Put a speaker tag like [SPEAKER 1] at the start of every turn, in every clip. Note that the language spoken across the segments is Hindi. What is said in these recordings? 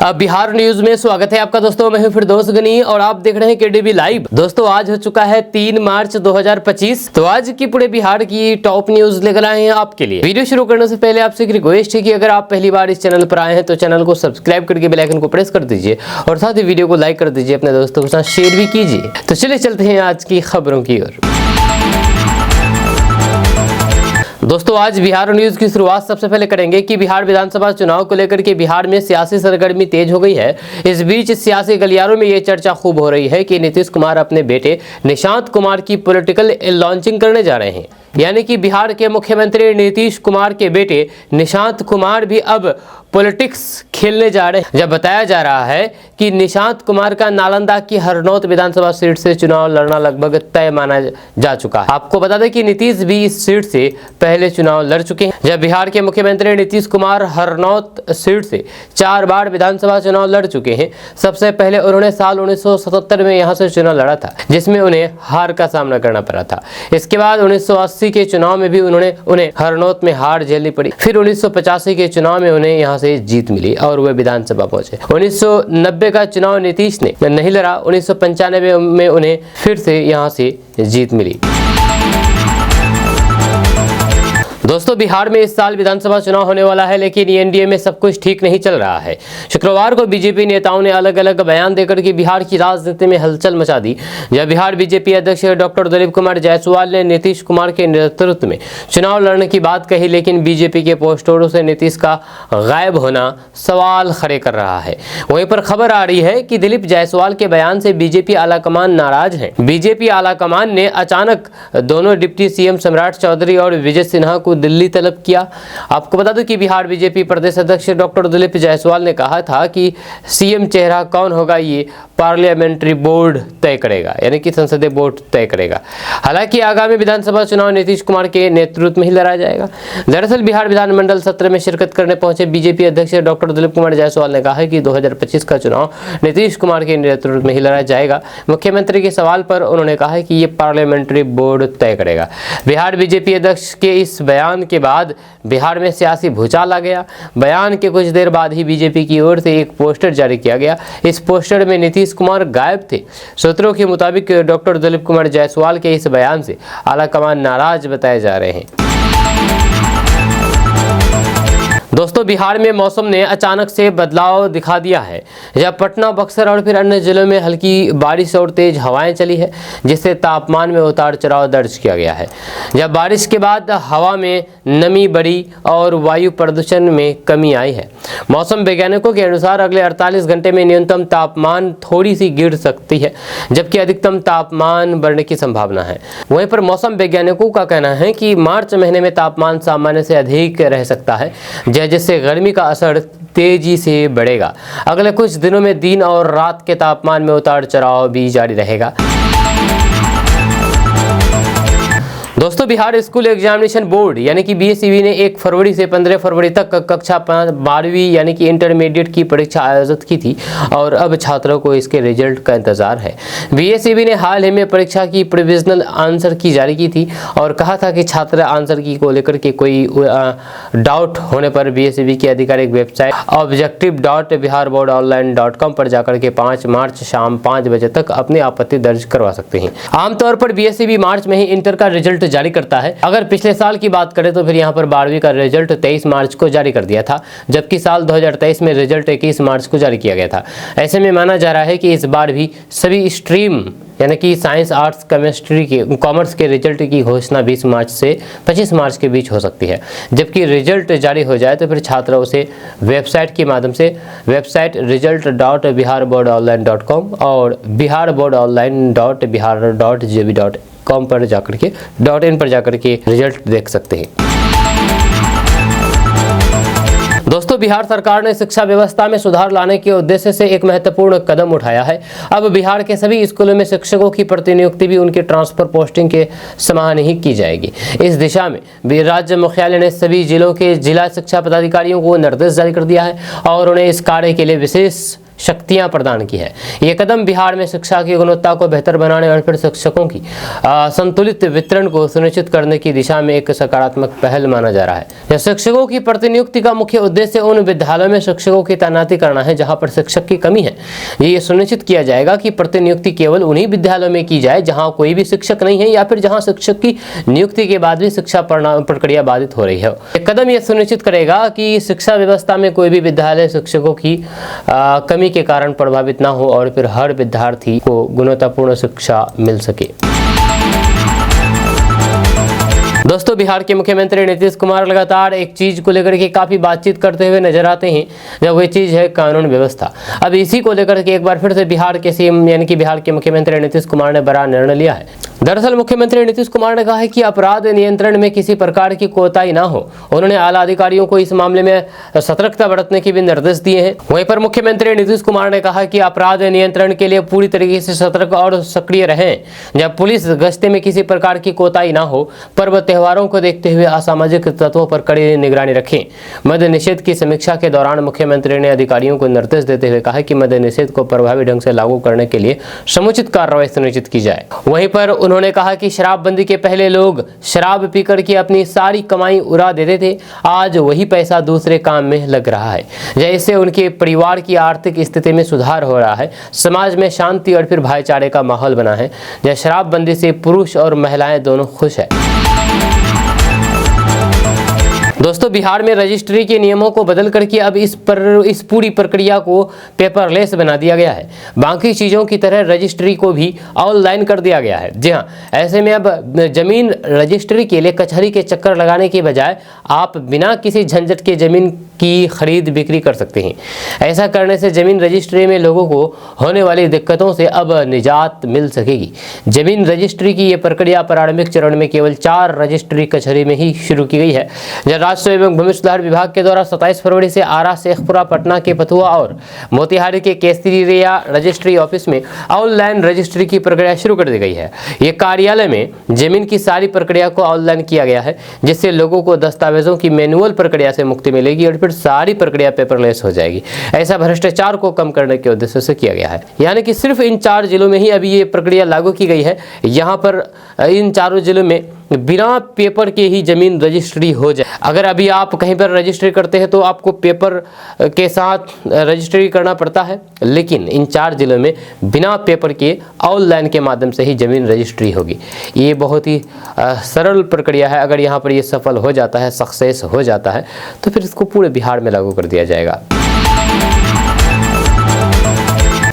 [SPEAKER 1] अब बिहार न्यूज में स्वागत है आपका दोस्तों। मैं हूं फिरदौस गनी और आप देख रहे हैं केडीबी लाइव। दोस्तों आज हो चुका है 3 मार्च 2025। तो आज की पूरे बिहार की टॉप न्यूज लेकर आए हैं आपके लिए। वीडियो शुरू करने से पहले आपसे एक रिक्वेस्ट है कि अगर आप पहली बार इस चैनल पर आए हैं तो चैनल को सब्सक्राइब करके बेल आइकन को प्रेस कर दीजिए और साथ ही वीडियो को लाइक कर दीजिए, अपने दोस्तों के साथ शेयर भी कीजिए। तो चलिए चलते हैं आज की खबरों की ओर। दोस्तों आज बिहार न्यूज की शुरुआत सबसे पहले करेंगे कि बिहार विधानसभा चुनाव को लेकर के बिहार में सियासी सरगर्मी तेज हो गई है। इस बीच सियासी गलियारों में ये चर्चा खूब हो रही है कि नीतीश कुमार अपने बेटे निशांत कुमार की पॉलिटिकल लॉन्चिंग करने जा रहे हैं। यानी कि बिहार के मुख्यमंत्री नीतीश कुमार के बेटे निशांत कुमार भी अब पॉलिटिक्स खेलने जा रहे हैं। जब बताया जा रहा है कि निशांत कुमार का नालंदा की हरनौत विधानसभा सीट से चुनाव लड़ना लगभग तय माना जा चुका है। आपको बता दें कि नीतीश भी इस सीट से पहले चुनाव लड़ चुके हैं। जब बिहार के मुख्यमंत्री नीतीश कुमार हरनौत सीट से 4 बार विधानसभा चुनाव लड़ चुके हैं। सबसे पहले उन्होंने साल 1977 में यहां से चुनाव लड़ा था, जिसमें उन्हें हार का सामना करना पड़ा था। इसके बाद 1980 के चुनाव में भी उन्हें हरनौत में हार झेलनी पड़ी। फिर 1985 के चुनाव में उन्हें यहां से जीत मिली और वे विधानसभा पहुंचे। 1990 का चुनाव नीतीश ने नहीं लड़ा। 1995 में उन्हें फिर से यहां से जीत मिली। दोस्तों बिहार में इस साल विधानसभा चुनाव होने वाला है, लेकिन एनडीए में सब कुछ ठीक नहीं चल रहा है। शुक्रवार को बीजेपी नेताओं ने अलग अलग बयान देकर के बिहार की राजनीति में हलचल मचा दी। जब बिहार बीजेपी अध्यक्ष डॉक्टर दिलीप कुमार जायसवाल ने नीतीश कुमार के नेतृत्व में चुनाव लड़ने की बात कही, लेकिन बीजेपी के पोस्टरों से नीतीश का गायब होना सवाल खड़े कर रहा है। वहीं पर खबर आ रही है कि दिलीप जायसवाल के बयान से बीजेपी आलाकमान नाराज है। बीजेपी आलाकमान ने अचानक दोनों डिप्टी सीएम सम्राट चौधरी और विजय सिन्हा को दिल्ली तलब किया। आपको बता दूं कि बिहार बीजेपी प्रदेश अध्यक्ष डॉक्टर दिलीप जायसवाल ने कहा था कि सीएम चेहरा कौन होगा ये पार्लियामेंट्री बोर्ड तय करेगा, यानी कि संसदीय बोर्ड तय करेगा। हालांकि आगामी विधानसभा चुनाव नीतीश कुमार के नेतृत्व में ही लड़ा जाएगा। दरअसल बिहार विधानमंडल सत्र में शिरकत करने पहुंचे बीजेपी अध्यक्ष डॉक्टर दिलीप कुमार जायसवाल ने कहा है कि 2025 का चुनाव नीतीश कुमार के नेतृत्व में ही लड़ा जाएगा। मुख्यमंत्री के सवाल पर उन्होंने कहा है कि ये पार्लियामेंट्री बोर्ड तय करेगा। बिहार बीजेपी अध्यक्ष के इस बयान के बाद बिहार में सियासी भूचाल आ गया। बयान के कुछ देर बाद ही बीजेपी की ओर से एक पोस्टर जारी किया गया। इस पोस्टर में नीतीश कुमार गायब थे। सूत्रों के मुताबिक डॉक्टर दिलीप कुमार जायसवाल के इस बयान से आलाकमान नाराज बताए जा रहे हैं। दोस्तों बिहार में मौसम ने अचानक से बदलाव दिखा दिया है। जब पटना, बक्सर और फिर अन्य जिलों में हल्की बारिश और तेज हवाएं चली है, जिससे तापमान में उतार चढ़ाव दर्ज किया गया है। जब बारिश के बाद हवा में नमी बढ़ी और वायु प्रदूषण में कमी आई है। मौसम वैज्ञानिकों के अनुसार अगले 48 घंटे में न्यूनतम तापमान थोड़ी सी गिर सकती है, जबकि अधिकतम तापमान बढ़ने की संभावना है। वहीं पर मौसम वैज्ञानिकों का कहना है कि मार्च महीने में तापमान सामान्य से अधिक रह सकता है, जिससे गर्मी का असर तेजी से बढ़ेगा। अगले कुछ दिनों में दिन और रात के तापमान में उतार चढ़ाव भी जारी रहेगा। दोस्तों बिहार स्कूल एग्जामिनेशन बोर्ड यानी कि बीएसईबी ने 1 फरवरी से 15 फरवरी तक कक्षा 12वीं यानी कि इंटरमीडिएट की परीक्षा आयोजित की थी और अब छात्रों को इसके रिजल्ट का इंतजार है। बीएसईबी ने हाल ही में परीक्षा की प्रोविजनल आंसर की जारी की थी और कहा था कि छात्र आंसर की को लेकर के कोई डाउट होने पर बीएसईबी की आधिकारिक वेबसाइट objective.biharboardonline.com पर जाकर के 5 मार्च शाम 5 बजे तक अपनी आपत्ति दर्ज करवा सकते हैं। आमतौर पर बीएसईबी मार्च में ही इंटर का रिजल्ट जारी करता है। अगर पिछले साल की बात करें तो फिर यहाँ पर 12वीं का रिजल्ट 23 मार्च को जारी कर दिया था, जबकि साल 2023 में रिजल्ट 21 मार्च को जारी किया गया था। ऐसे में माना जा रहा है कि इस बार भी सभी स्ट्रीम यानी कि साइंस, आर्ट्स, केमिस्ट्री के, कॉमर्स के रिजल्ट की घोषणा 20 मार्च से 25 मार्च के बीच हो सकती है। जबकि रिजल्ट जारी हो जाए तो फिर छात्र उसे वेबसाइट के माध्यम से वेबसाइट result.biharboardonline.com और biharboardonline.bihar.gov.com पर जाकर के .in पर जाकर के रिजल्ट देख सकते हैं। दोस्तों बिहार सरकार ने शिक्षा व्यवस्था में सुधार लाने के उद्देश्य से एक महत्वपूर्ण कदम उठाया है। अब बिहार के सभी स्कूलों में शिक्षकों की प्रतिनियुक्ति भी उनके ट्रांसफर पोस्टिंग के समान ही की जाएगी। इस दिशा में राज्य मुख्यालय ने सभी जिलों के जिला शिक्षा पदाधिकारियों को निर्देश जारी कर दिया है और उन्हें इस कार्य के लिए विशेष शक्तियां प्रदान की है। ये कदम बिहार में शिक्षा की गुणवत्ता को बेहतर बनाने और फिर शिक्षकों की संतुलित वितरण को सुनिश्चित करने की दिशा में एक सकारात्मक पहल माना जा रहा है। शिक्षकों की प्रतिनियुक्ति का मुख्य उद्देश्य उन विद्यालयों में शिक्षकों की तैनाती करना है जहां पर शिक्षक की कमी है। ये सुनिश्चित किया जाएगा कि प्रतिनियुक्ति केवल उन्हीं विद्यालयों में की जाए जहां कोई भी शिक्षक नहीं है या फिर जहां शिक्षक की नियुक्ति के बाद भी शिक्षा प्रक्रिया बाधित हो रही है। एक कदम यह सुनिश्चित करेगा कि शिक्षा व्यवस्था में कोई भी विद्यालय शिक्षकों की कमी के कारण प्रभावित ना हो और फिर हर विद्यार्थी को गुणवत्तापूर्ण शिक्षा मिल सके। दोस्तों, बिहार के मुख्यमंत्री नीतीश कुमार लगातार एक चीज को लेकर के काफी बातचीत करते हुए नजर आते हैं, जब वह चीज है कानून व्यवस्था। अब इसी को लेकर के एक बार फिर से बिहार के सीएम यानी कि बिहार के मुख्यमंत्री नीतीश कुमार ने बड़ा निर्णय लिया है। दरअसल मुख्यमंत्री नीतीश कुमार ने कहा है कि अपराध नियंत्रण में किसी प्रकार की कोताही ना हो। उन्होंने आला अधिकारियों को इस मामले में सतर्कता बरतने के भी निर्देश दिए हैं। वहीं पर मुख्यमंत्री नीतीश कुमार ने कहा कि अपराध नियंत्रण के लिए पूरी तरीके से सतर्क और सक्रिय रहें। जब पुलिस गश्ते में किसी प्रकार की कोताही ना हो, पर्व त्योहारों को देखते हुए असामाजिक तत्वों पर कड़ी निगरानी रखें। मद्य निषेध की समीक्षा के दौरान मुख्यमंत्री ने अधिकारियों को निर्देश देते हुए कहा कि मद्य निषेध को प्रभावी ढंग से लागू करने के लिए समुचित कार्रवाई सुनिश्चित की जाए। वहीं पर उन्होंने कहा कि शराबबंदी के पहले लोग शराब पीकर के अपनी सारी कमाई उड़ा देते थे, आज वही पैसा दूसरे काम में लग रहा है, जैसे उनके परिवार की आर्थिक स्थिति में सुधार हो रहा है, समाज में शांति और फिर भाईचारे का माहौल बना है। जब शराबबंदी से पुरुष और महिलाएं दोनों खुश है। दोस्तों, बिहार में रजिस्ट्री के नियमों को बदल करके अब इस पूरी प्रक्रिया को पेपरलेस बना दिया गया है। बाकी चीज़ों की तरह रजिस्ट्री को भी ऑनलाइन कर दिया गया है। जी हाँ, ऐसे में अब जमीन रजिस्ट्री के लिए कचहरी के चक्कर लगाने के बजाय आप बिना किसी झंझट के जमीन की खरीद बिक्री कर सकते हैं। ऐसा करने से जमीन रजिस्ट्री में लोगों को होने वाली दिक्कतों से अब निजात मिल सकेगी। जमीन रजिस्ट्री की ये प्रक्रिया प्रारंभिक चरण में केवल 4 रजिस्ट्री कचहरी में ही शुरू की गई है। राजस्व एवं भूमि सुधार विभाग के द्वारा 27 फरवरी से आरा, शेखपुरा, पटना के पथुआ और मोतिहारी के केसरिया रजिस्ट्री ऑफिस में ऑनलाइन रजिस्ट्री की प्रक्रिया शुरू कर दी गई है। ये कार्यालय में जमीन की सारी प्रक्रिया को ऑनलाइन किया गया है, जिससे लोगों को दस्तावेजों की मैनुअल प्रक्रिया से मुक्ति मिलेगी और फिर सारी प्रक्रिया पेपरलेस हो जाएगी। ऐसा भ्रष्टाचार को कम करने के उद्देश्य से किया गया है। यानी कि सिर्फ इन 4 जिलों में ही अभी ये प्रक्रिया लागू की गई है। यहाँ पर इन 4 जिलों में बिना पेपर के ही जमीन रजिस्ट्री हो जाए। अगर अभी आप कहीं पर रजिस्ट्री करते हैं तो आपको पेपर के साथ रजिस्ट्री करना पड़ता है, लेकिन इन 4 जिलों में बिना पेपर के ऑनलाइन के माध्यम से ही जमीन रजिस्ट्री होगी। ये बहुत ही सरल प्रक्रिया है। अगर यहाँ पर ये सफल हो जाता है, सक्सेस हो जाता है, तो फिर इसको पूरे बिहार में लागू कर दिया जाएगा।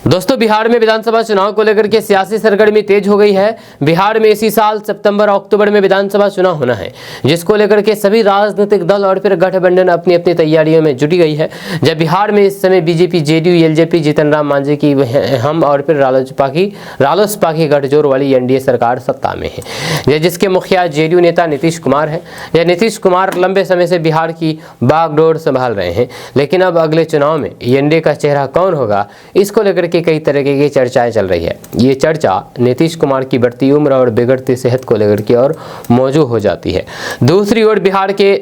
[SPEAKER 1] दोस्तों, बिहार में विधानसभा चुनाव को लेकर के सियासी सरगर्मी तेज हो गई है। बिहार में इसी साल सितंबर अक्टूबर में विधानसभा चुनाव होना है, जिसको लेकर के सभी राजनीतिक दल और फिर गठबंधन अपनी अपनी तैयारियों में जुटी गई है। जब बिहार में इस समय BJP, JDU, LJP, Jitan Ram Manjhi की हम और फिर रालोसपा की गठजोड़ वाली एनडीए सरकार सत्ता में है, जिसके मुखिया जेडीयू नेता नीतीश कुमार है। यह नीतीश कुमार लंबे समय से बिहार की बागडोर संभाल रहे हैं, लेकिन अब अगले चुनाव में एनडीए का चेहरा कौन होगा, इसको लेकर कई तरह की चर्चाएं चल रही है। ये चर्चा नीतीश कुमार की बढ़ती उम्र और बिगड़ती सेहत को लेकर के और मौजूद हो जाती है। दूसरी ओर बिहार के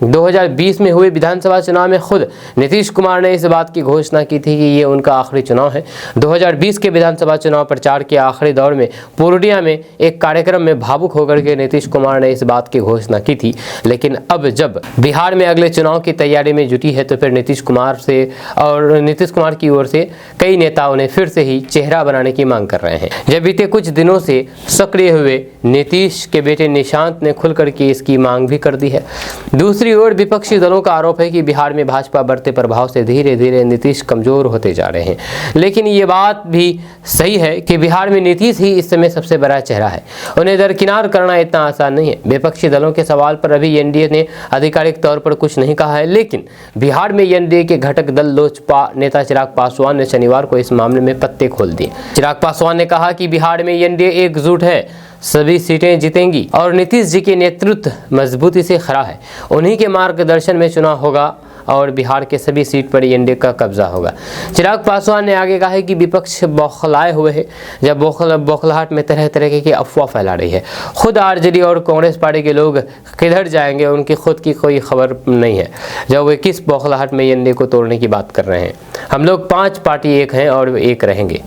[SPEAKER 1] 2020 में हुए विधानसभा चुनाव में खुद नीतीश कुमार ने इस बात की घोषणा की थी कि ये उनका आखिरी चुनाव है। 2020 के विधानसभा चुनाव प्रचार के आखिरी दौर में पूर्णिया में एक कार्यक्रम में भावुक होकर के नीतीश कुमार ने इस बात की घोषणा की थी। लेकिन अब जब बिहार में अगले चुनाव की तैयारी में जुटी है, तो फिर नीतीश कुमार की ओर से कई नेता उन्हें फिर से ही चेहरा बनाने की मांग कर रहे हैं। जब बीते कुछ दिनों से सक्रिय हुए नीतीश के बेटे निशांत ने खुल करके इसकी मांग भी कर दी है। दूसरी ओर विपक्षी दलों का आरोप है कि बिहार में भाजपा बढ़ते प्रभाव से धीरे धीरे नीतीश कमजोर होते जा रहे हैं। लेकिन ये बात भी सही है कि बिहार में नीतीश ही इस समय सबसे बड़ा चेहरा है। उन्हें दरकिनार करना इतना आसान नहीं है। विपक्षी दलों के सवाल पर अभी एनडीए ने आधिकारिक तौर पर कुछ नहीं कहा है, लेकिन बिहार में एनडीए के घटक दल लोजपा नेता चिराग पासवान ने शनिवार को इस मामले में पत्ते खोल दिए। चिराग पासवान ने कहा कि बिहार में एनडीए एकजुट है, सभी सीटें जीतेंगी और नीतीश जी के नेतृत्व मजबूती से खड़ा है। उन्हीं के मार्गदर्शन में चुनाव होगा और बिहार के सभी सीट पर एनडीए का कब्जा होगा। चिराग पासवान ने आगे कहा है कि विपक्ष बौखलाए हुए है, जब बौखलाहट में तरह तरह की अफवाह फैला रही है। खुद आरजेडी और कांग्रेस पार्टी के लोग किधर जाएंगे, उनकी खुद की कोई खबर नहीं है, जब वे किस बौखलाहट में एनडीए को तोड़ने की बात कर रहे हैं। हम लोग 5 पार्टी एक हैं और एक रहेंगे।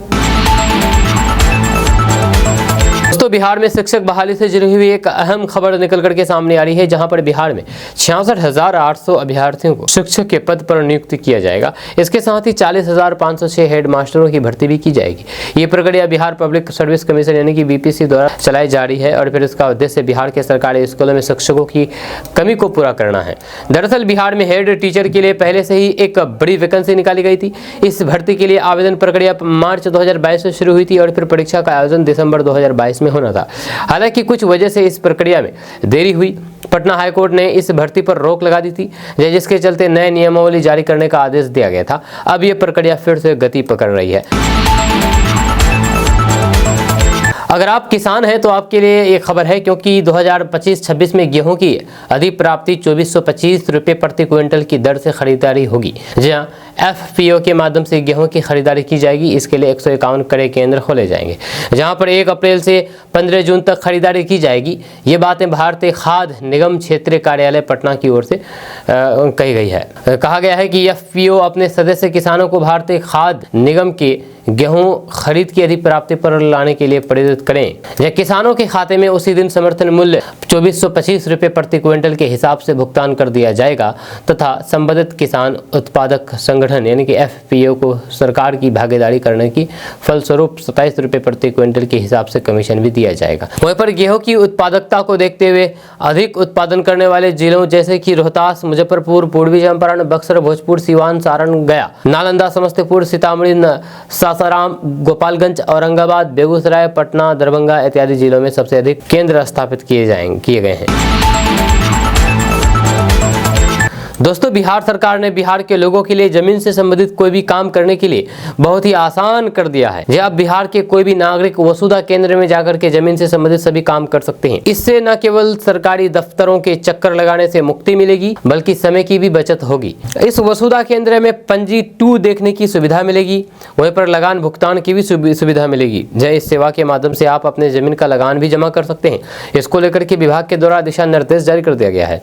[SPEAKER 1] दोस्तों, बिहार में शिक्षक बहाली से जुड़ी हुई एक अहम खबर निकल करके सामने आ रही है, जहां पर बिहार में 66,800 अभ्यर्थियों को शिक्षक के पद पर नियुक्त किया जाएगा। इसके साथ ही 40,506 हेड मास्टरों की भर्ती भी की जाएगी। ये प्रक्रिया बिहार पब्लिक सर्विस कमीशन यानी कि बीपीएससी द्वारा चलाई जा रही है और फिर इसका उद्देश्य बिहार के सरकारी स्कूलों में शिक्षकों की कमी को पूरा करना है। दरअसल बिहार में हेड टीचर के लिए पहले से ही एक बड़ी वैकेंसी निकाली गई थी। इस भर्ती के लिए आवेदन प्रक्रिया मार्च 2022 से शुरू हुई थी और फिर परीक्षा का आयोजन दिसंबर 2022 में होना था। हालांकि कुछ वजह से इस प्रक्रिया में देरी हुई। पटना हाईकोर्ट ने इस भर्ती पर रोक लगा दी थी, जिसके चलते नए नियमावली जारी करने का आदेश दिया गया था। अब यह प्रक्रिया फिर से गति पकड़ रही है। अगर आप किसान हैं तो आपके लिए एक खबर है, क्योंकि 2025-26 में गेहूं की अधिप्राप्ति 2425 रुपये प्रति क्विंटल की दर से खरीदारी होगी। जहां एफपीओ के माध्यम से गेहूं की खरीदारी की जाएगी। इसके लिए 151 क्रय केंद्र खोले जाएंगे, जहां पर 1 अप्रैल से 15 जून तक खरीदारी की जाएगी। ये बातें भारतीय खाद्य निगम क्षेत्रीय कार्यालय पटना की ओर से कही गई है। कहा गया है कि एफपीओ अपने सदस्य किसानों को भारतीय खाद्य निगम के गेहूं खरीद की अधिप्राप्ति पर लाने के लिए प्रेरित करें। या किसानों के खाते में उसी दिन समर्थन मूल्य 2425 रुपये प्रति क्विंटल के हिसाब से भुगतान कर दिया जाएगा तथा संबंधित किसान उत्पादक संगठन यानी कि एफपीओ को सरकार की भागीदारी करने की फलस्वरूप 27 रुपये प्रति क्विंटल के हिसाब से कमीशन भी दिया जाएगा। वहीं पर गेहूं की उत्पादकता को देखते हुए अधिक उत्पादन करने वाले जिलों जैसे कि रोहतास, मुजफ्फरपुर, पूर्वी चंपारण, बक्सर, भोजपुर, सिवान, सारण, गया, नालंदा, समस्तीपुर, सीतामढ़ी, सासाराम, गोपालगंज, औरंगाबाद, बेगूसराय, पटना, दरभंगा इत्यादि जिलों में सबसे अधिक केंद्र स्थापित किए गए हैं। दोस्तों, बिहार सरकार ने बिहार के लोगों के लिए जमीन से संबंधित कोई भी काम करने के लिए बहुत ही आसान कर दिया है। अब बिहार के कोई भी नागरिक वसुधा केंद्र में जाकर के जमीन से संबंधित सभी काम कर सकते हैं। इससे न केवल सरकारी दफ्तरों के चक्कर लगाने से मुक्ति मिलेगी, बल्कि समय की भी बचत होगी। इस वसुधा केंद्र में पंजी 2 देखने की सुविधा मिलेगी, वहीं पर लगान भुगतान की भी सुविधा मिलेगी। इस सेवा के माध्यम से आप अपने जमीन का लगान भी जमा कर सकते हैं। इसको लेकर के विभाग के द्वारा दिशा निर्देश जारी कर दिया गया है।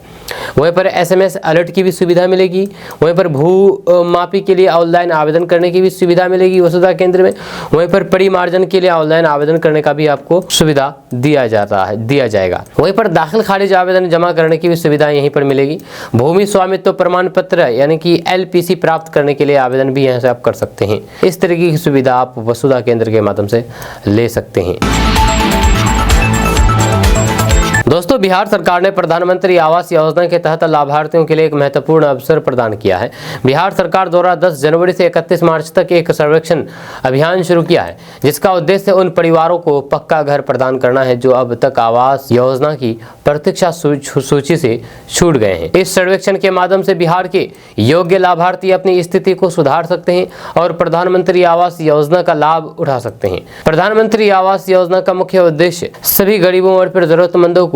[SPEAKER 1] वहीं पर SMS अलर्ट की भी सुविधा मिलेगी। वहीं पर भू मापी के लिए ऑनलाइन आवेदन करने की भी सुविधा मिलेगी वसुधा केंद्र में। वहीं पर परिमार्जन के लिए ऑनलाइन आवेदन करने का भी आपको सुविधा दिया जाएगा। वहीं पर दाखिल खारिज आवेदन जमा करने की भी सुविधा यहीं पर मिलेगी। भूमि स्वामित्व प्रमाण पत्र यानी कि LPC प्राप्त करने के लिए आवेदन भी यहाँ से आप कर सकते हैं। इस तरीके की सुविधा आप वसुधा केंद्र के माध्यम से ले सकते हैं। दोस्तों, बिहार सरकार ने प्रधानमंत्री आवास योजना के तहत लाभार्थियों के लिए एक महत्वपूर्ण अवसर प्रदान किया है। बिहार सरकार द्वारा 10 जनवरी से 31 मार्च तक एक सर्वेक्षण अभियान शुरू किया है, जिसका उद्देश्य उन परिवारों को पक्का घर प्रदान करना है जो अब तक आवास योजना की प्रतीक्षा सूची से छूट गए हैं। इस सर्वेक्षण के माध्यम से बिहार के योग्य लाभार्थी अपनी स्थिति को सुधार सकते हैं और प्रधानमंत्री आवास योजना का लाभ उठा सकते हैं। प्रधानमंत्री आवास योजना का मुख्य उद्देश्य सभी गरीबों और फिर जरूरतमंदों को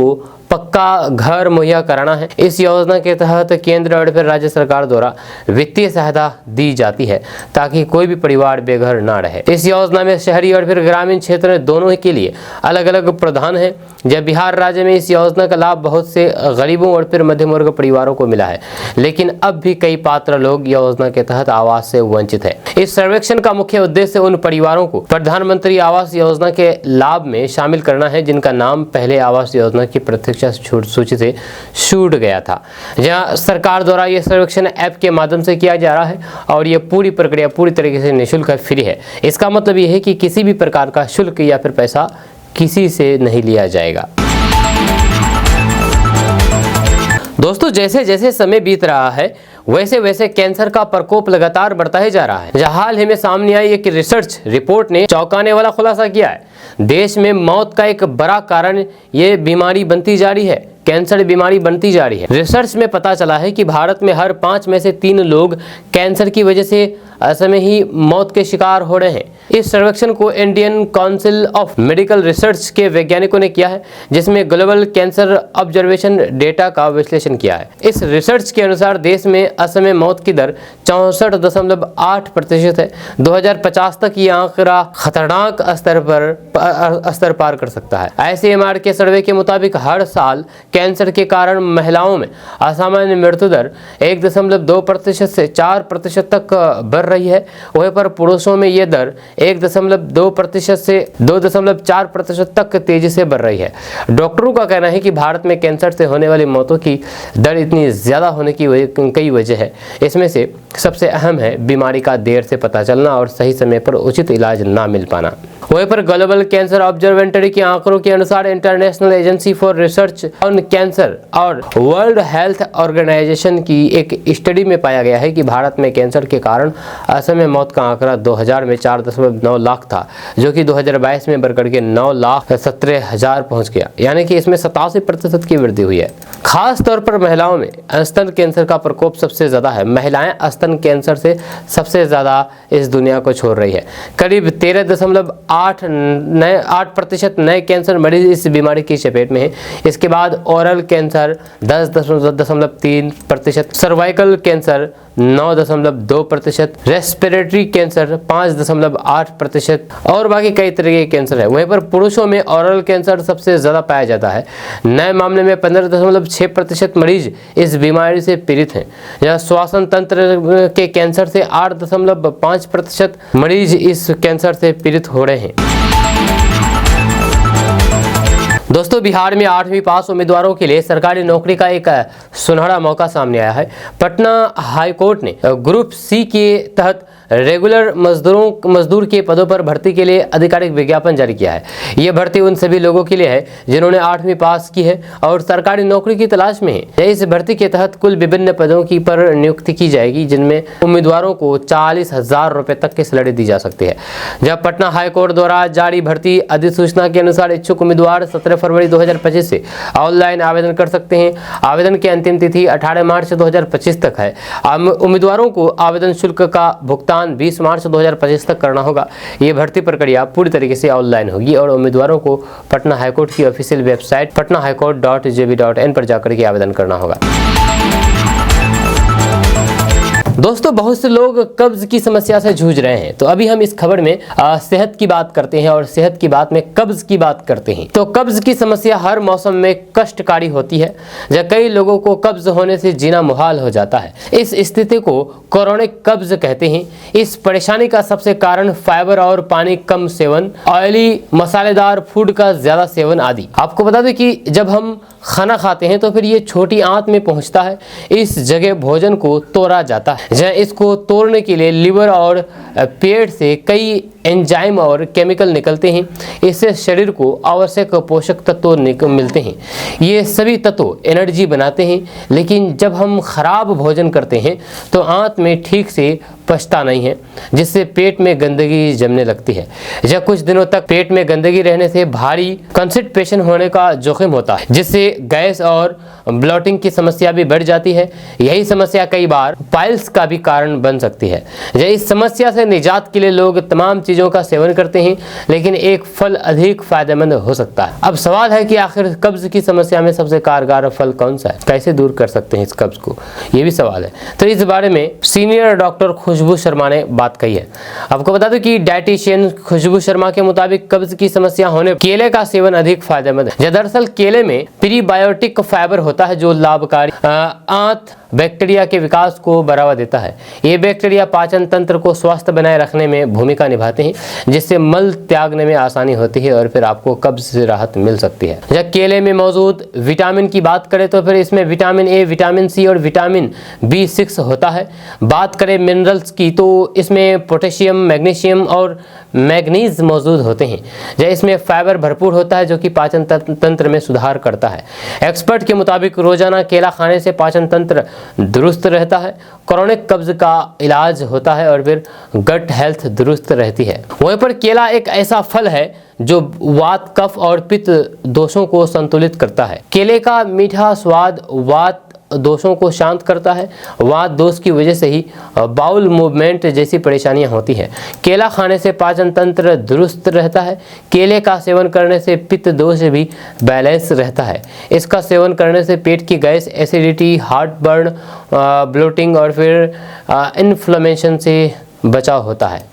[SPEAKER 1] पक्का घर मुहैया कराना है। इस योजना के तहत केंद्र और फिर राज्य सरकार द्वारा वित्तीय सहायता दी जाती है ताकि कोई भी परिवार बेघर ना रहे। इस योजना में शहरी और फिर ग्रामीण क्षेत्र दोनों के लिए अलग अलग प्रावधान है। जब बिहार राज्य में इस योजना का लाभ बहुत से गरीबों और फिर मध्यम वर्ग परिवारों को मिला है, लेकिन अब भी कई पात्र लोग योजना के तहत आवास से वंचित है। इस सर्वेक्षण का मुख्य उद्देश्य उन परिवारों को प्रधानमंत्री आवास योजना के लाभ में शामिल करना है जिनका नाम पहले आवास योजना की प्रत्यक्ष सूची से छूट गया था। जहां सरकार द्वारा यह सर्वेक्षण ऐप के माध्यम से किया जा रहा है और यह पूरी प्रक्रिया पूरी तरीके से निःशुल्क फ्री है। इसका मतलब यह है कि किसी भी प्रकार का शुल्क या फिर पैसा किसी से नहीं लिया जाएगा। दोस्तों, जैसे जैसे समय बीत रहा है वैसे वैसे कैंसर का प्रकोप लगातार बढ़ता ही जा रहा है। हाल ही में सामने आई एक रिसर्च रिपोर्ट ने चौंकाने वाला खुलासा किया है। देश में मौत का एक बड़ा कारण ये बीमारी बनती जा रही है। कैंसर बीमारी बनती जा रही है। रिसर्च में पता चला है कि भारत में हर 5 में से 3 लोग कैंसर की वजह से असमय ही मौत के शिकार हो रहे हैं। इस सर्वेक्षण को Indian council of medical research के वैज्ञानिकों ने किया है, जिसमें ग्लोबल कैंसर ऑब्जर्वेशन डेटा का विश्लेषण किया है। इस रिसर्च के अनुसार देश में असमय मौत की दर 64.8% है। 2050 तक ये आंकड़ा खतरनाक स्तर पार कर सकता है। ICMR के सर्वे के मुताबिक हर साल कैंसर के कारण महिलाओं में असामान्य मृत्यु दर 1.2% से 4% तक बढ़ रही है। वहीं पर पुरुषों में यह दर 1.2% से 2.4% तक तेजी से बढ़ रही है। डॉक्टरों का कहना है कि भारत में कैंसर से होने वाली मौतों की दर इतनी ज़्यादा होने की कई वजह है। इसमें से सबसे अहम है बीमारी का देर से पता चलना और सही समय पर उचित इलाज ना मिल पाना। वहीं पर ग्लोबल कैंसर ऑब्जर्वेटरी के आंकड़ों के अनुसार international agency for research on cancer और वर्ल्ड हेल्थ ऑर्गेनाइजेशन की एक स्टडी में पाया गया है कि भारत में कैंसर के कारण असमय मौत का आंकड़ा 2000 में 4.9 लाख था, जो कि 2022 में बढ़कर के 9,17,000 पहुंच गया, यानी कि इसमें 87% की वृद्धि हुई है। खास तौर पर महिलाओं में स्तन कैंसर का प्रकोप सबसे ज्यादा है। महिलाएं स्तन कैंसर से सबसे ज्यादा इस दुनिया को छोड़ रही है। करीब 13.8% नए कैंसर मरीज इस बीमारी की चपेट में है। इसके बाद oral cancer 10.3%, cervical cancer 9.2%, respiratory cancer 5.8% और बाकी कई तरह के कैंसर है। वहीं पर पुरुषों में ओरल कैंसर सबसे ज्यादा पाया जाता है। नए मामले में 15.6% मरीज इस बीमारी से पीड़ित हैं। जहाँ श्वसन तंत्र के कैंसर से 8.5% मरीज इस कैंसर से पीड़ित हो रहे हैं। दोस्तों, बिहार में 8वीं पास उम्मीदवारों के लिए सरकारी नौकरी का एक सुनहरा मौका सामने आया है। पटना हाईकोर्ट ने ग्रुप सी के तहत रेगुलर मजदूर के पदों पर भर्ती के लिए आधिकारिक विज्ञापन जारी किया है। यह भर्ती उन सभी लोगों के लिए है जिन्होंने 8वीं पास की है और सरकारी नौकरी की तलाश में है। इस भर्ती के तहत कुल विभिन्न पदों की पर नियुक्ति की जाएगी, जिनमें उम्मीदवारों को 40,000 रुपए तक की सैलरी दी जा सकती है। जब पटना हाईकोर्ट द्वारा जारी भर्ती अधिसूचना के अनुसार इच्छुक उम्मीदवार 17 फरवरी 2025 से ऑनलाइन आवेदन कर सकते हैं। आवेदन की अंतिम तिथि 18 मार्च 2025 तक है। उम्मीदवारों को आवेदन शुल्क का भुगतान 20 मार्च 2025 तक करना होगा। ये भर्ती प्रक्रिया पूरी तरीके से ऑनलाइन होगी और उम्मीदवारों को पटना हाईकोर्ट की ऑफिशियल वेबसाइट patnahighcourt.jb.in पर जाकर के आवेदन करना होगा। दोस्तों, बहुत से लोग कब्ज की समस्या से जूझ रहे हैं, तो अभी हम इस खबर में सेहत की बात करते हैं और सेहत की बात में कब्ज की बात करते हैं। तो कब्ज की समस्या हर मौसम में कष्टकारी होती है, जब कई लोगों को कब्ज होने से जीना मुहाल हो जाता है। इस स्थिति को क्रोनिक कब्ज कहते हैं। इस परेशानी का सबसे कारण फाइबर और पानी कम सेवन, ऑयली मसालेदार फूड का ज्यादा सेवन आदि। आपको बता दें कि जब हम खाना खाते हैं तो फिर ये छोटी आंत में पहुंचता है। इस जगह भोजन को तोड़ा जाता है। जहाँ इसको तोड़ने के लिए लिवर और पेट से कई एंजाइम और केमिकल निकलते हैं। इससे शरीर को आवश्यक पोषक तत्व मिलते हैं। ये सभी तत्व एनर्जी बनाते हैं, लेकिन जब हम खराब भोजन करते हैं तो आंत में ठीक से पचता नहीं है, जिससे पेट में गंदगी जमने लगती है। जब कुछ दिनों तक पेट में गंदगी रहने से भारी कॉन्स्टिपेशन होने का जोखिम होता है, जिससे गैस और ब्लोटिंग की समस्या भी बढ़ जाती है। यही समस्या कई बार पाइल्स का भी कारण बन सकती है। इस समस्या से निजात के लिए लोग तमाम चीज़ों का सेवन करते हैं, लेकिन एक फल अधिक फायदेमंद हो सकता है। अब सवाल है कि आखिर कब्ज की समस्या में सबसे कारगर फल कौन सा है, कैसे दूर कर सकते हैं इस कब्ज को, ये भी सवाल है। तो इस बारे में सीनियर डॉक्टर खुशबू शर्मा ने बात कही है। आपको बता दूं कि डाइटिशियन खुशबू शर्मा के मुताबिक कब्ज की समस्या होने केले का सेवन अधिक फायदेमंद है। दरअसल केले में प्रीबायोटिक फाइबर होता है जो लाभकारी आंत बैक्टीरिया के विकास को बढ़ावा देता है। ये बैक्टीरिया पाचन तंत्र को स्वस्थ बनाए रखने में भूमिका निभाते हैं, जिससे मल त्यागने में आसानी होती है और फिर आपको कब्ज से राहत मिल सकती है। जब केले में मौजूद विटामिन की बात करें तो फिर इसमें विटामिन ए, विटामिन सी और विटामिन B6 होता है। बात करें मिनरल्स की तो इसमें पोटेशियम, मैग्नीशियम और मैग्नीज मौजूद होते हैं। जब इसमें फाइबर भरपूर होता है जो कि पाचन तंत्र में सुधार करता है। एक्सपर्ट के मुताबिक मुताबिक रोजाना केला खाने से पाचन तंत्र दुरुस्त रहता है, क्रॉनिक कब्ज का इलाज होता है और फिर गट हेल्थ दुरुस्त रहती है। वहीं पर केला एक ऐसा फल है जो वात, कफ और पित्त दोषों को संतुलित करता है। केले का मीठा स्वाद वात दोषों को शांत करता है। वात दोष की वजह से ही बाउल मूवमेंट जैसी परेशानियां होती हैं। केला खाने से पाचन तंत्र दुरुस्त रहता है। केले का सेवन करने से पित्त दोष भी बैलेंस रहता है। इसका सेवन करने से पेट की गैस, एसिडिटी, हार्ट बर्न, ब्लोटिंग और फिर इन्फ्लेमेशन से बचाव होता है।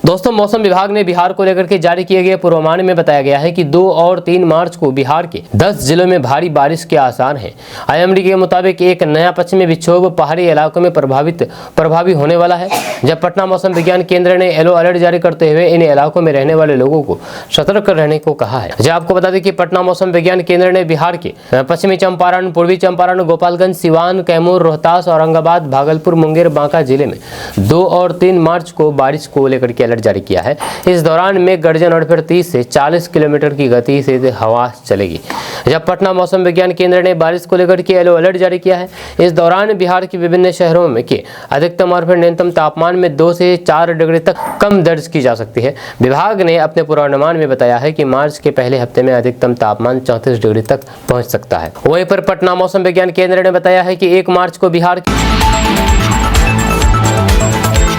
[SPEAKER 1] दोस्तों, मौसम विभाग ने बिहार को लेकर के जारी किए गए पूर्वानुमान में बताया गया है कि 2 और 3 मार्च को बिहार के 10 जिलों में भारी बारिश के आसार हैं। IMD के मुताबिक एक नया पश्चिमी विक्षोभ पहाड़ी इलाकों में प्रभावी होने वाला है। जब पटना मौसम विज्ञान केंद्र ने येलो अलर्ट जारी करते हुए इन इलाकों में रहने वाले लोगों को सतर्क रहने को कहा है। जब आपको बता दें कि पटना मौसम विज्ञान केंद्र ने बिहार के पश्चिमी चंपारण, पूर्वी चंपारण, गोपालगंज, सिवान, कैमूर, रोहतास, औरंगाबाद, भागलपुर, मुंगेर, बांका जिले में 2 और 3 मार्च को बारिश को लेकर के जारी किया है। इस दौरान मेघ गर्जन और फिर 30 से 40 किलोमीटर की गति से हवा चलेगी। जब पटना मौसम विज्ञान केंद्र ने बारिश को लेकर के येलो अलर्ट जारी किया है। इस दौरान बिहार के विभिन्न शहरों में के अधिकतम और फिर न्यूनतम तापमान में 2 से 4 डिग्री तक कम दर्ज की जा सकती है। विभाग ने अपने पूर्वानुमान में बताया है कि मार्च के पहले हफ्ते में अधिकतम तापमान 34 डिग्री तक पहुंच सकता है। वहीं पर पटना मौसम विज्ञान केंद्र ने बताया है कि 1 मार्च को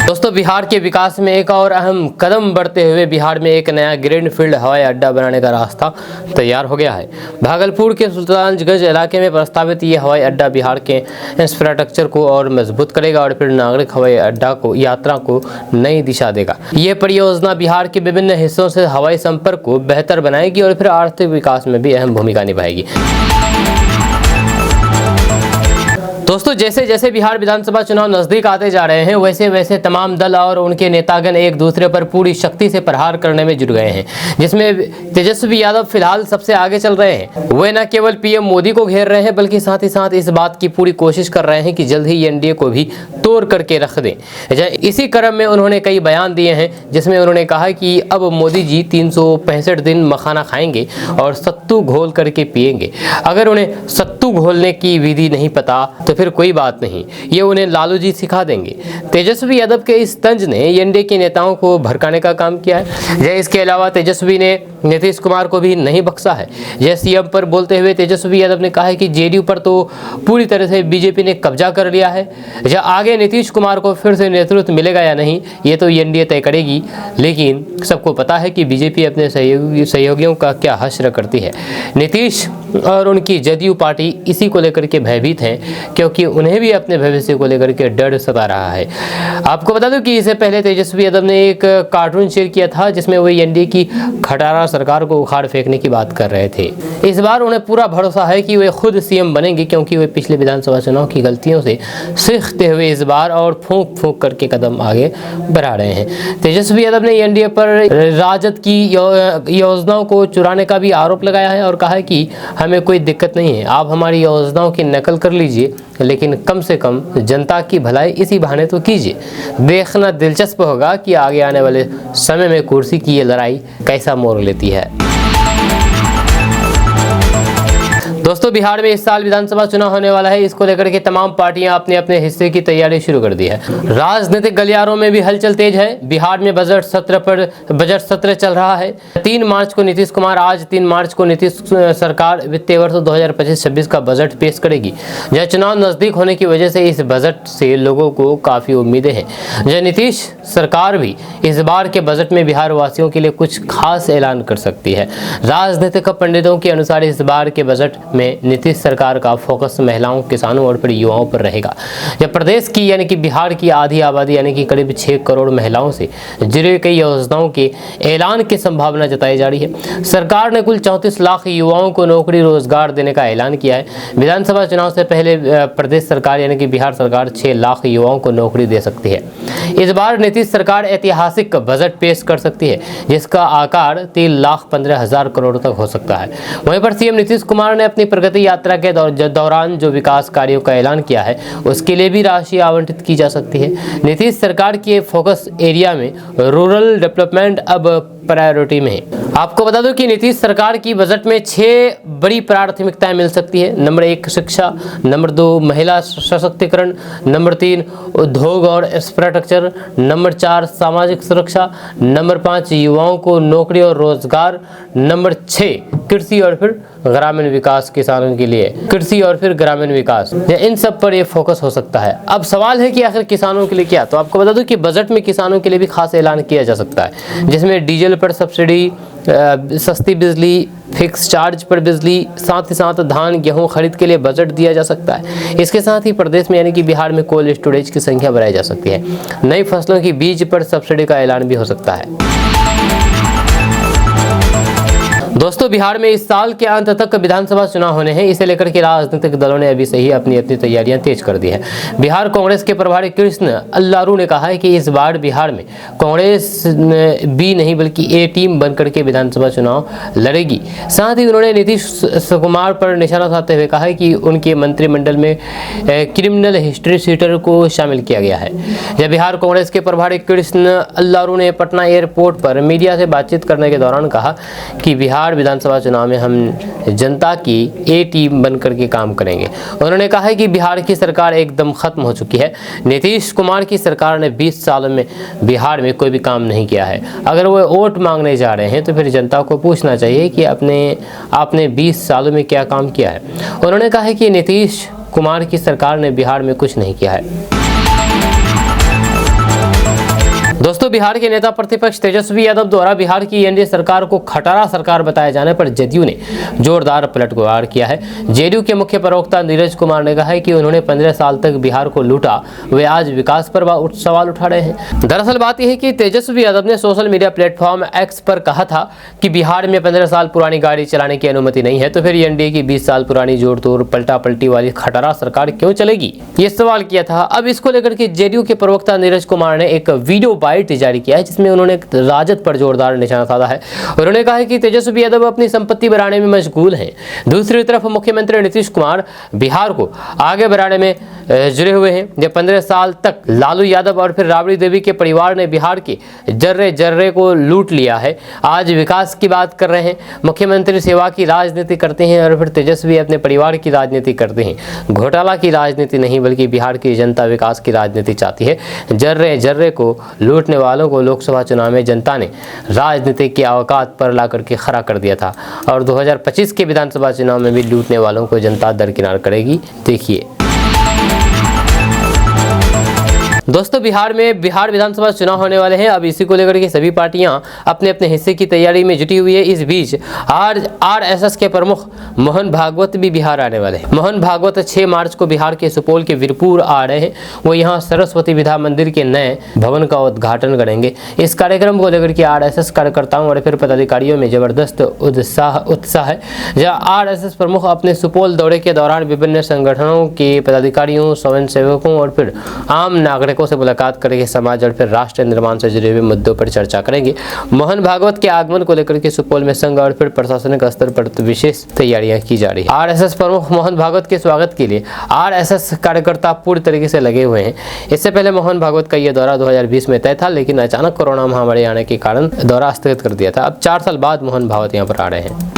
[SPEAKER 1] दोस्तों बिहार के विकास में एक और अहम कदम बढ़ते हुए बिहार में एक नया ग्रीनफील्ड हवाई अड्डा बनाने का रास्ता तैयार हो गया है। भागलपुर के सुल्तानगंज इलाके में प्रस्तावित ये हवाई अड्डा बिहार के इंफ्रास्ट्रक्चर को और मजबूत करेगा और फिर नागरिक हवाई अड्डा को यात्रा को नई दिशा देगा। ये परियोजना बिहार के विभिन्न हिस्सों से हवाई संपर्क को बेहतर बनाएगी और फिर आर्थिक विकास में भी अहम भूमिका निभाएगी। दोस्तों, जैसे जैसे बिहार विधानसभा चुनाव नजदीक आते जा रहे हैं वैसे वैसे तमाम दल और उनके नेतागण एक दूसरे पर पूरी शक्ति से प्रहार करने में जुट गए हैं, जिसमें तेजस्वी यादव फिलहाल सबसे आगे चल रहे हैं। वे न केवल पीएम मोदी को घेर रहे हैं बल्कि साथ ही साथ इस बात की पूरी कोशिश कर रहे हैं कि जल्द ही एनडीए को भी तोड़ करके रख दें। इसी क्रम में उन्होंने कई बयान दिए हैं जिसमें उन्होंने कहा कि अब मोदी जी 365 दिन मखाना खाएंगे और सत्तू घोल करके पिएंगे। अगर उन्हें सत्तू घोलने की विधि नहीं पता तो फिर कोई बात नहीं, ये उन्हें लालू जी सिखा देंगे। तेजस्वी यादव के इस तंज ने एनडीए के नेताओं को भड़काने का काम किया है। इसके अलावा तेजस्वी ने नीतीश कुमार को भी नहीं बख्शा है। यह सीएम पर बोलते हुए तेजस्वी यादव ने कहा है कि जेडीयू पर तो पूरी तरह से बीजेपी ने कब्जा कर लिया है। या आगे नीतीश कुमार को फिर से नेतृत्व मिलेगा या नहीं ये तो एनडीए तय करेगी, लेकिन सबको पता है कि बीजेपी अपने सहयोगियों का क्या हश्र करती है। नीतीश और उनकी जदयू पार्टी इसी को लेकर के भयभीत हैं क्योंकि उन्हें भी अपने भविष्य को लेकर के डर सता रहा है। आपको बता दूं कि इससे पहले तेजस्वी यादव ने एक कार्टून शेयर किया था जिसमें वो एनडीए की खटारा सरकार को उखाड़ फेंकने की बात कर रहे थे। इस बार उन्हें पूरा भरोसा है कि वे खुद सीएम बनेंगे क्योंकि वे पिछले विधानसभा चुनाव की गलतियों से सीखते हुए इस बार और फूंक फूंक करके कदम आगे बढ़ा रहे हैं। तेजस्वी यादव ने एनडीए पर राजद की योजनाओं को चुराने का भी आरोप लगाया है और कहा है कि हमें कोई दिक्कत नहीं है, आप हमारी योजनाओं की नकल कर लीजिए लेकिन कम से कम जनता की भलाई इसी बहाने तो कीजिए। देखना दिलचस्प होगा कि आगे आने वाले समय में कुर्सी की ये लड़ाई कैसा मोड़ लेती है। दोस्तों, बिहार में इस साल विधानसभा चुनाव होने वाला है। इसको लेकर के तमाम पार्टियां अपने अपने हिस्से की तैयारी शुरू कर दी है। राजनीतिक गलियारों में भी हलचल तेज है। बिहार में बजट सत्र चल रहा है। 3 मार्च को नीतीश कुमार आज 3 मार्च को नीतीश सरकार वित्तीय वर्ष 2025-26 का बजट पेश करेगी। यह चुनाव नजदीक होने की वजह से इस बजट से लोगों को काफी उम्मीदें हैं। यह नीतीश सरकार भी इस बार के बजट में बिहार वासियों के लिए कुछ खास ऐलान कर सकती है। राजनीतिक पंडितों के अनुसार इस बार के बजट में नीतीश सरकार का फोकस महिलाओं, किसानों और फिर युवाओं पर रहेगा। जब प्रदेश की यानी कि बिहार की आधी आबादी यानी कि करीब 6 करोड़ महिलाओं से जुड़ी कई योजनाओं के ऐलान की संभावना जताई जा रही है। सरकार ने कुल 34 लाख युवाओं को नौकरी रोजगार देने का ऐलान किया है। विधानसभा चुनाव से पहले प्रदेश सरकार यानी कि बिहार सरकार 6 लाख युवाओं को नौकरी दे सकती है। इस बार नीतीश सरकार ऐतिहासिक बजट पेश कर सकती है जिसका आकार 3,15,000 करोड़ तक हो सकता है। वहीं पर सीएम नीतीश कुमार ने अपनी प्रगति यात्रा के दौरान जो विकास कार्यों का ऐलान किया है उसके लिए भी राशि आवंटित की जा सकती है। नीतीश सरकार के फोकस एरिया में रूरल डेवलपमेंट अब प्रायोरिटी में है। आपको बता दूं कि नीतीश सरकार की बजट में 6 बड़ी प्राथमिकताएं मिल सकती है। नंबर 1 शिक्षा, नंबर 2 महिला सशक्तिकरण, नंबर 3 उद्योग और इंफ्रास्ट्रक्चर, नंबर 4 सामाजिक सुरक्षा, नंबर 5 युवाओं को नौकरी और रोजगार, नंबर 6 कृषि और फिर ग्रामीण विकास, किसानों के लिए कृषि और फिर ग्रामीण विकास, इन सब पर ये फोकस हो सकता है। अब सवाल है कि आखिर किसानों के लिए क्या? तो आपको बता दूं कि बजट में किसानों के लिए भी खास ऐलान किया जा सकता है, जिसमें डीजल पर सब्सिडी, सस्ती बिजली, फिक्स चार्ज पर बिजली, साथ ही साथ धान गेहूं खरीद के लिए बजट दिया जा सकता है। इसके साथ ही प्रदेश में यानी कि बिहार में कोल्ड स्टोरेज की संख्या बढ़ाई जा सकती है। नई फसलों की बीज पर सब्सिडी का ऐलान भी हो सकता है। दोस्तों, बिहार में इस साल के अंत तक विधानसभा चुनाव होने हैं। इसे लेकर के राजनीतिक दलों ने अभी से ही अपनी तैयारियां तेज कर दी है। बिहार कांग्रेस के प्रभारी कृष्ण अल्लारू ने कहा है कि इस बार बिहार में कांग्रेस बी नहीं बल्कि ए टीम बनकर के विधानसभा चुनाव लड़ेगी। साथ ही उन्होंने नीतीश कुमार पर निशाना साधते हुए कहा है कि उनके मंत्रिमंडल में क्रिमिनल हिस्ट्री शीटर को शामिल किया गया है। जब बिहार कांग्रेस के प्रभारी कृष्ण अल्लारू ने पटना एयरपोर्ट पर मीडिया से बातचीत करने के दौरान कहा कि बिहार विधानसभा चुनाव में हम जनता की ए टीम बनकर के काम करेंगे। उन्होंने कहा है कि बिहार की सरकार एकदम खत्म हो चुकी है। नीतीश कुमार की सरकार ने 20 सालों में बिहार में कोई भी काम नहीं किया है। अगर वो वोट मांगने जा रहे हैं तो फिर जनता को पूछना चाहिए कि आपने 20 सालों में क्या काम किया है। उन्होंने कहा है कि नीतीश कुमार की सरकार ने बिहार में कुछ नहीं किया है। दोस्तों, बिहार के नेता प्रतिपक्ष तेजस्वी यादव द्वारा बिहार की एनडीए सरकार को खटारा सरकार बताए जाने पर जदयू ने जोरदार पलटवार किया है। जेडीयू के मुख्य प्रवक्ता नीरज कुमार ने कहा है कि उन्होंने 15 साल तक बिहार को लूटा, वे आज विकास पर सवाल उठा रहे हैं। दरअसल बात यह है कि तेजस्वी यादव ने सोशल मीडिया प्लेटफॉर्म एक्स पर कहा था कि बिहार में 15 साल पुरानी गाड़ी चलाने की अनुमति नहीं है, तो फिर एनडीए की 20 साल पुरानी जोड़ तोड़ पलटा पलटी वाली खटारा सरकार क्यों चलेगी, ये सवाल किया था। अब इसको लेकर के जेडीयू के प्रवक्ता नीरज कुमार ने एक वीडियो जारी किया है, जिसमें उन्होंने राजद पर जोरदार निशाना साधा है। उन्होंने कहा है कि तेजस्वी यादव अपनी संपत्ति बढ़ाने में मशगूल हैं। दूसरी तरफ मुख्यमंत्री नीतीश कुमार बिहार को आगे बढ़ाने में जुड़े हुए हैं। जब 15 साल तक लालू यादव और फिर राबड़ी देवी के परिवार ने बिहार के जर्रे जर्रे को लूट लिया है, आज विकास की बात कर रहे हैं। मुख्यमंत्री सेवा की राजनीति करते हैं और फिर तेजस्वी अपने परिवार की राजनीति करते हैं। घोटाला की राजनीति नहीं बल्कि बिहार की जनता विकास की राजनीति चाहती है। जर्रे जर्रे को लूटने वालों को लोकसभा चुनाव में जनता ने राजनीति की औकात पर ला करके खड़ा कर दिया था और 2025 के विधानसभा चुनाव में भी लूटने वालों को जनता दरकिनार करेगी। देखिए दोस्तों, बिहार में विधानसभा चुनाव होने वाले हैं। अब इसी को लेकर के सभी पार्टियां अपने अपने हिस्से की तैयारी में जुटी हुई है। इस बीच आरएसएस के प्रमुख मोहन भागवत भी बिहार आने वाले हैं। मोहन भागवत 6 मार्च को बिहार के सुपौल के वीरपुर आ रहे हैं। वो यहां सरस्वती विद्या मंदिर के नए भवन का उद्घाटन करेंगे। इस कार्यक्रम को लेकर के आरएसएस कार्यकर्ताओं और फिर पदाधिकारियों में जबरदस्त उत्साह है। जहाँ आरएसएस प्रमुख अपने सुपौल दौरे के दौरान विभिन्न संगठनों के पदाधिकारियों, स्वयं सेवकों और फिर आम नागरिकों से मुलाकात करेंगे। समाज और फिर राष्ट्र निर्माण से जुड़े हुए मुद्दों पर चर्चा करेंगे। मोहन भागवत के आगमन को लेकर के सुपौल में संघ और फिर प्रशासनिक स्तर पर विशेष तैयारियां की जा रही है। आरएसएस प्रमुख मोहन भागवत के स्वागत के लिए आरएसएस कार्यकर्ता पूरी तरीके से लगे हुए हैं। इससे पहले मोहन भागवत का यह दौरा 2020 में तय था, लेकिन अचानक कोरोना महामारी आने के कारण दौरा स्थगित कर दिया था। अब 4 साल बाद मोहन भागवत यहाँ पर आ रहे हैं।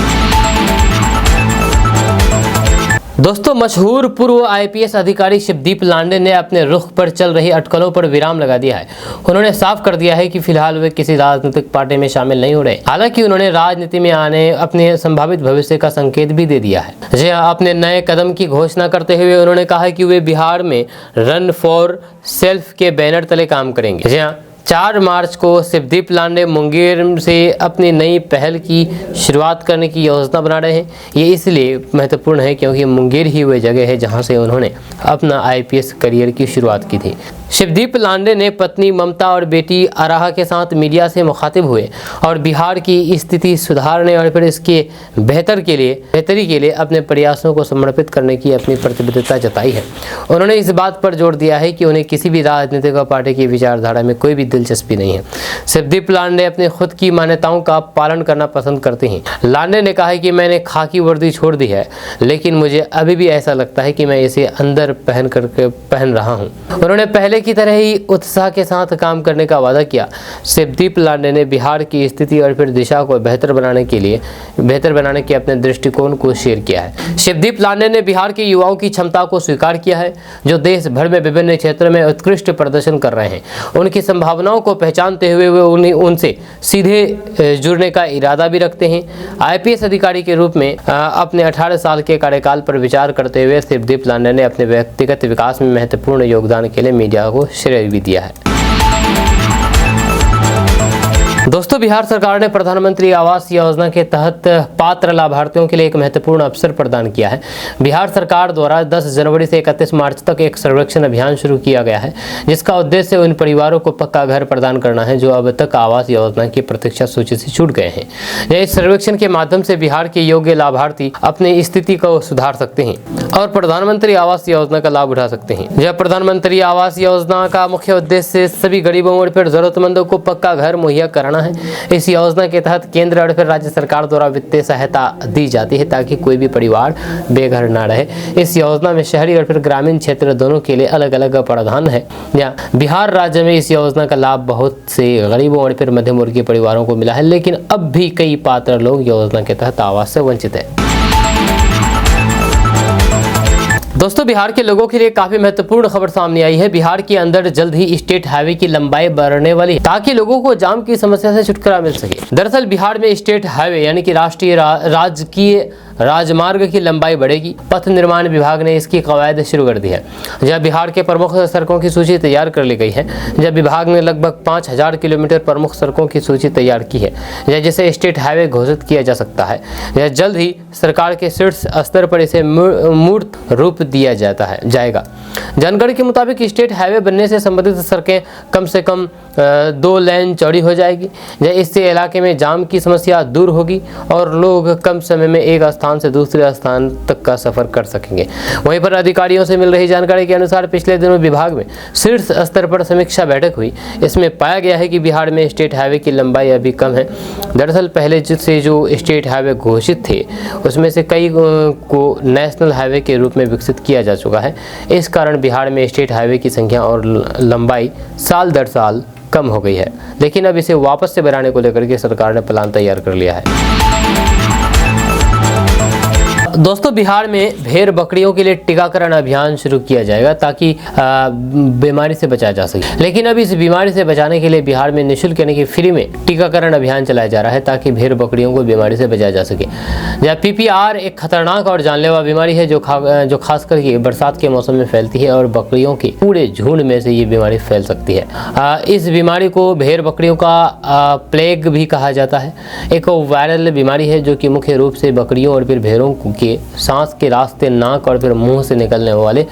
[SPEAKER 1] दोस्तों, मशहूर पूर्व आईपीएस अधिकारी शिवदीप लांडे ने अपने रुख पर चल रही अटकलों पर विराम लगा दिया है। उन्होंने साफ कर दिया है कि फिलहाल वे किसी राजनीतिक पार्टी में शामिल नहीं हो रहे। हालांकि उन्होंने राजनीति में आने अपने संभावित भविष्य का संकेत भी दे दिया है। जी हां, अपने नए कदम की घोषणा करते हुए उन्होंने कहा कि वे बिहार में रन फॉर सेल्फ के बैनर तले काम करेंगे। जी हां, 4 मार्च को शिवदीप लांडे मुंगेर से अपनी नई पहल की शुरुआत करने की योजना बना रहे हैं। ये इसलिए महत्वपूर्ण है क्योंकि मुंगेर ही वह जगह है जहां से उन्होंने अपना आईपीएस करियर की शुरुआत की थी। शिवदीप लांडे ने पत्नी ममता और बेटी आराहा के साथ मीडिया से मुखातिब हुए और बिहार की स्थिति सुधारने और फिर इसके बेहतरी के लिए अपने प्रयासों को समर्पित करने की अपनी प्रतिबद्धता जताई है। उन्होंने इस बात पर जोर दिया है कि उन्हें किसी भी राजनीतिक पार्टी की विचारधारा में कोई भी दिलचस्पी नहीं है। शिवदीप लांडे अपने खुद की मान्यताओं का पालन करना पसंद करते हैं। लांडे ने कहा है कि मैंने खाकी वर्दी छोड़ दी है, लेकिन मुझे अभी भी ऐसा लगता है कि मैं इसे अंदर पहन रहा हूँ। उन्होंने पहले पहले की तरह ही उत्साह के साथ काम करने का वादा किया। शिवदीप लांडे ने बिहार की स्थिति और फिर दिशा को बेहतर बनाने के अपने दृष्टिकोण को शेयर किया है। शिवदीप लांडे ने बिहार के युवाओं की क्षमता को स्वीकार किया है, जो देश भर में विभिन्न क्षेत्रों में उत्कृष्ट प्रदर्शन कर रहे हैं। उनकी संभावनाओं को पहचानते हुए वे उनसे सीधे जुड़ने का इरादा भी रखते हैं। IPS अधिकारी के रूप में अपने 18 साल के कार्यकाल पर विचार करते हुए शिवदीप लांडे ने अपने व्यक्तिगत विकास में महत्वपूर्ण योगदान के लिए मीडिया को श्रेय भी दिया है। दोस्तों, बिहार सरकार ने प्रधानमंत्री आवास योजना के तहत पात्र लाभार्थियों के लिए एक महत्वपूर्ण अवसर प्रदान किया है। बिहार सरकार द्वारा 10 जनवरी से 31 मार्च तक एक सर्वेक्षण अभियान शुरू किया गया है, जिसका उद्देश्य उन परिवारों को पक्का घर प्रदान करना है जो अब तक आवास योजना की प्रतीक्षा सूची से छूट गए हैं। इस सर्वेक्षण के माध्यम से बिहार के योग्य लाभार्थी अपनी स्थिति को सुधार सकते हैं और प्रधानमंत्री आवास योजना का लाभ उठा सकते हैं। यह प्रधानमंत्री आवास योजना का मुख्य उद्देश्य सभी गरीबों और फिर जरूरतमंदों को पक्का घर मुहैया कराना है। इस योजना के तहत केंद्र और फिर राज्य सरकार द्वारा वित्तीय सहायता दी जाती है ताकि कोई भी परिवार बेघर न रहे। इस योजना में शहरी और फिर ग्रामीण क्षेत्र दोनों के लिए अलग अलग प्रावधान है। बिहार राज्य में इस योजना का लाभ बहुत से गरीबों और फिर मध्यम वर्गीय परिवारों को मिला है, लेकिन अब भी कई पात्र लोग योजना के तहत आवास से वंचित है। दोस्तों, बिहार के लोगों के लिए काफी महत्वपूर्ण खबर सामने आई है। बिहार के अंदर जल्द ही स्टेट हाईवे की लंबाई बढ़ने वाली है ताकि लोगों को जाम की समस्या से छुटकारा मिल सके। दरअसल बिहार में स्टेट हाईवे यानी कि राष्ट्रीय राजकीय राजमार्ग की लंबाई बढ़ेगी। पथ निर्माण विभाग ने इसकी कवायद शुरू कर दी है। जब बिहार के प्रमुख सड़कों की सूची तैयार कर ली गई है, जब विभाग ने लगभग 5000 किलोमीटर प्रमुख सड़कों की सूची तैयार की है, जिसे स्टेट हाईवे घोषित किया जा सकता है। यह जल्द ही सरकार के शीर्ष स्तर पर इसे मूर्त रूप दिया जाएगा। जानकारी के मुताबिक स्टेट हाईवे बनने से संबंधित सड़कें कम से कम 2 लेन चौड़ी हो जाएगी। इससे इलाके में जाम की समस्या दूर होगी और लोग कम समय में एक स्थान से दूसरे स्थान तक का सफर कर सकेंगे। वहीं पर अधिकारियों से मिल रही जानकारी के अनुसार पिछले दिनों विभाग में शीर्ष स्तर पर समीक्षा बैठक हुई। इसमें पाया गया है कि बिहार में स्टेट हाईवे की लंबाई अभी कम है। दरअसल पहले से जो स्टेट हाईवे घोषित थे उसमें से कई को नेशनल हाईवे के रूप में विकसित किया जा चुका है। इस कारण बिहार में स्टेट हाईवे की संख्या और लंबाई साल दर साल कम हो गई है, लेकिन अब इसे वापस से बनाने को लेकर के सरकार ने प्लान तैयार कर लिया है। दोस्तों, बिहार में भेड़ बकरियों के लिए टीकाकरण अभियान शुरू किया जाएगा ताकि बीमारी से बचाया जा सके। लेकिन अब इस बीमारी से बचाने के लिए बिहार में निःशुल्क यानी कि फ्री में टीकाकरण अभियान चलाया जा रहा है ताकि भेड़ बकरियों को बीमारी से बचाया जा सके। PPR एक खतरनाक और जानलेवा बीमारी है जो खासकर के बरसात के मौसम में फैलती है और बकरियों के पूरे झुंड में से ये बीमारी फैल सकती है। इस बीमारी को भेड़ बकरियों का प्लेग भी कहा जाता है। एक वायरल बीमारी है जो कि मुख्य रूप से बकरियों और फिर भेड़ों के सांस के रास्ते, नाक और फिर मुंह से निकलने वाले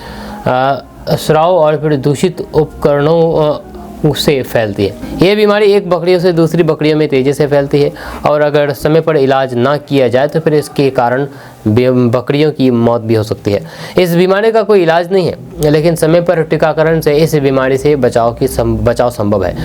[SPEAKER 1] स्राव और फिर दूषित उपकरणों से फैलती है। यह बीमारी एक बकरियों से दूसरी बकरियों में तेजी से फैलती है और अगर समय पर इलाज ना किया जाए तो फिर इसके कारण बकरियों की मौत भी हो सकती है। इस बीमारी का कोई इलाज नहीं है, लेकिन समय पर टीकाकरण से इस बीमारी से बचाव संभव है।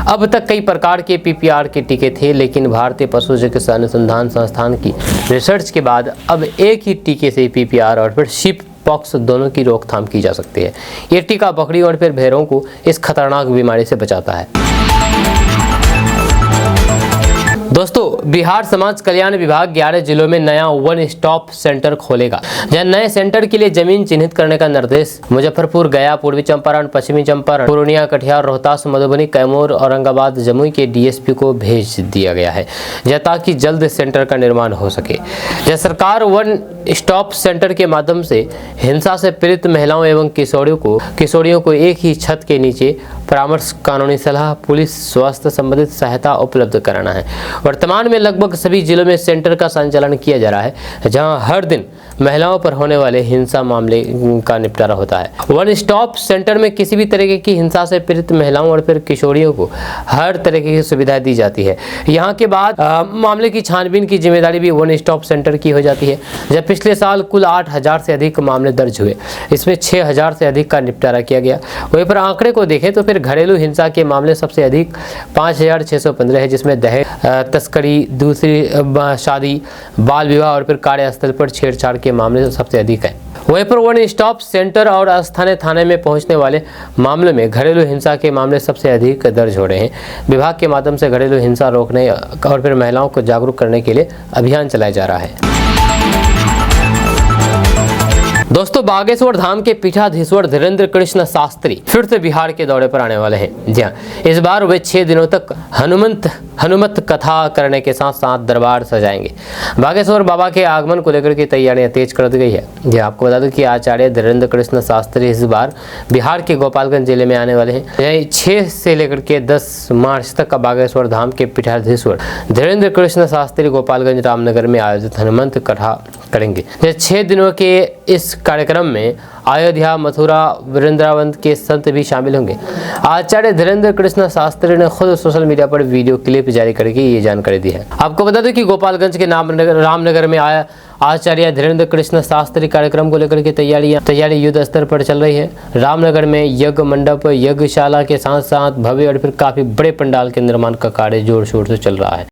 [SPEAKER 1] अब तक कई प्रकार के PPR के टीके थे, लेकिन भारतीय पशु चिकित्सा अनुसंधान संस्थान की रिसर्च के बाद अब एक ही टीके से PPR और फिर शिप पॉक्स दोनों की रोकथाम की जा सकती है। ये टीका बकरियों और फिर भेड़ों को इस खतरनाक बीमारी से बचाता है। दोस्तों, बिहार समाज कल्याण विभाग 11 जिलों में नया 1 स्टॉप सेंटर खोलेगा। जहां नए सेंटर के लिए जमीन चिन्हित करने का निर्देश मुजफ्फरपुर, गया, पूर्वी चंपारण, पश्चिमी चंपारण, पूर्णिया, कटिहार, रोहतास, मधुबनी, कैमूर, औरंगाबाद, जमुई के DSP को भेज दिया गया है, ताकि जल्द सेंटर का निर्माण हो सके। सरकार 1 स्टॉप सेंटर के माध्यम से हिंसा से पीड़ित महिलाओं एवं किशोरियों को एक ही छत के नीचे परामर्श, कानूनी सलाह, पुलिस, स्वास्थ्य संबंधित सहायता उपलब्ध कराना है। वर्तमान में लगभग सभी जिलों में सेंटर का संचालन किया जा रहा है, जहां हर दिन महिलाओं पर होने वाले हिंसा मामले का निपटारा होता है। 1 स्टॉप सेंटर में किसी भी तरीके की हिंसा से पीड़ित महिलाओं और फिर किशोरियों को हर तरह की सुविधा दी जाती है। यहाँ के बाद मामले की छानबीन की जिम्मेदारी भी 1 स्टॉप सेंटर की हो जाती है। जब पिछले साल कुल 8000 से अधिक मामले दर्ज हुए, इसमें 6000 से अधिक का निपटारा किया गया। वहीं पर आंकड़े को देखें तो फिर घरेलू हिंसा के मामले सबसे अधिक 5615 है, जिसमें दहेज, तस्करी, दूसरी शादी, बाल विवाह और फिर कार्यस्थल पर छेड़छाड़ के मामले सबसे अधिक है। वहीं पर वन स्टॉप सेंटर और स्थानीय थाने में पहुंचने वाले मामलों में घरेलू हिंसा के मामले सबसे अधिक दर्ज हो रहे हैं। विभाग के माध्यम से घरेलू हिंसा रोकने और फिर महिलाओं को जागरूक करने के लिए अभियान चलाया जा रहा है। दोस्तों, बागेश्वर धाम के पीठाधीश्वर धीरेन्द्र कृष्ण शास्त्री फिर से बिहार के दौरे पर आने वाले हैं। जी हाँ, इस बार वे 6 दिनों तक हनुमत कथा करने के साथ साथ दरबार सजाएंगे। बागेश्वर बाबा के आगमन को लेकर की तैयारियां तेज कर दी गई है। जी आपको बता दूं कि आचार्य धीरेन्द्र कृष्ण शास्त्री इस बार बिहार के गोपालगंज जिले में आने वाले हैं। यही 6 से लेकर के 10 मार्च तक का बागेश्वर धाम के पीठाधीश्वर धीरेन्द्र कृष्ण शास्त्री गोपालगंज रामनगर में आयोजित हनुमत कथा करेंगे। 6 दिनों के इस कार्यक्रम में अयोध्या, मथुरा, वृंदावन के संत भी शामिल होंगे। आचार्य धीरेन्द्र कृष्ण शास्त्री ने खुद सोशल मीडिया पर वीडियो क्लिप जारी करके ये जानकारी दी है। आपको बता दें कि गोपालगंज के रामनगर में आया आचार्य धीरेन्द्र कृष्ण शास्त्री कार्यक्रम को लेकर के तैयारी युद्ध स्तर पर चल रही है। रामनगर में यज्ञ मंडप, यज्ञशाला के साथ साथ भव्य और फिर काफी बड़े पंडाल के निर्माण का कार्य जोर शोर से चल रहा है।